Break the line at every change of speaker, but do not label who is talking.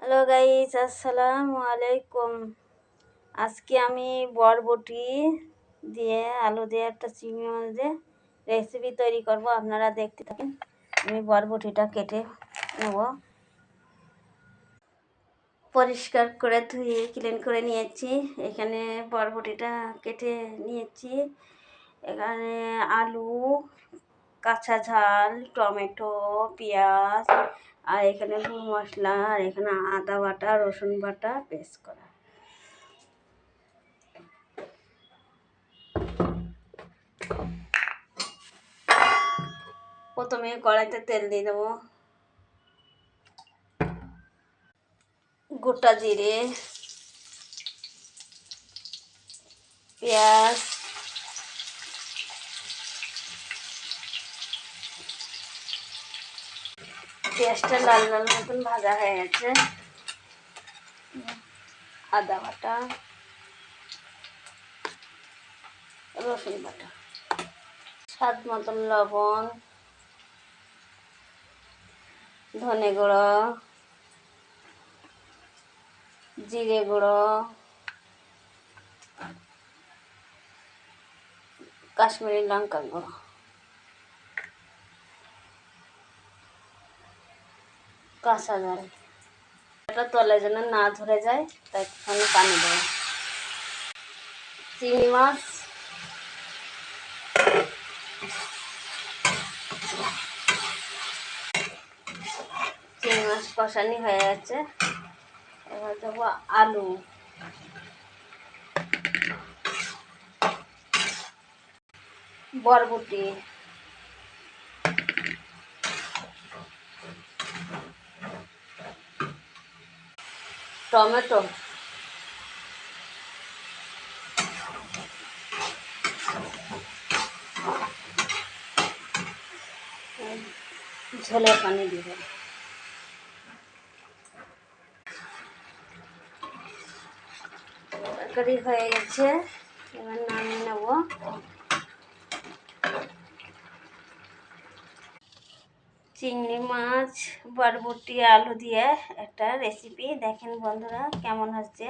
Hello guys, আসসালামু আলাইকুম। আজকে আমি বরবটি দিয়ে আলু দিয়ে একটা চিংড়ি মাছ দিয়ে রেসিপি তৈরি করব। আপনারা দেখতে থাকেন। আমি বরবটিটা কেটে নেব, পরিষ্কার করে ধুয়ে ক্লিন করে নিয়েছি। এখানে বরবটিটা কেটে নিয়েছি। এখানে আলু, কাঁচা ঝাল, টমেটো, পেঁয়াজ, আর এখানে গুঁড়ো মশলা, আর এখানে আদা বাটা, রসুন বাটা পেস্ট করা। প্রথমে কড়াইতে তেল দিয়ে দেবো, গোটা জিরে, পেঁয়াজ, পেঁয়াজটা লাল লাল মতন ভাজা হয়ে গেছে। আদা বাটা, রসুন বাটা, স্বাদ মতন লবণ, ধনে গুঁড়ো, জিরে গুঁড়ো, কাশ্মীরি লঙ্কা গুঁড়ো, কাঁচা ঝাল। এটা তলে যেন না ধরে যায় তাই একটুখানি পানি দেবো। চিংড়ি মাছ, চিংড়ি মাছ কষানি হয়ে গেছে। এবার দেবো আলু, বরবটি, টমেটো, ঝোলের পানি দিব। তরকারি হয়ে গেছে, এবার নামিয়ে নেব। চিংড়ি মাছ, বরবটি, আলু দিয়ে একটা রেসিপি দেখেন বন্ধুরা কেমন হচ্ছে।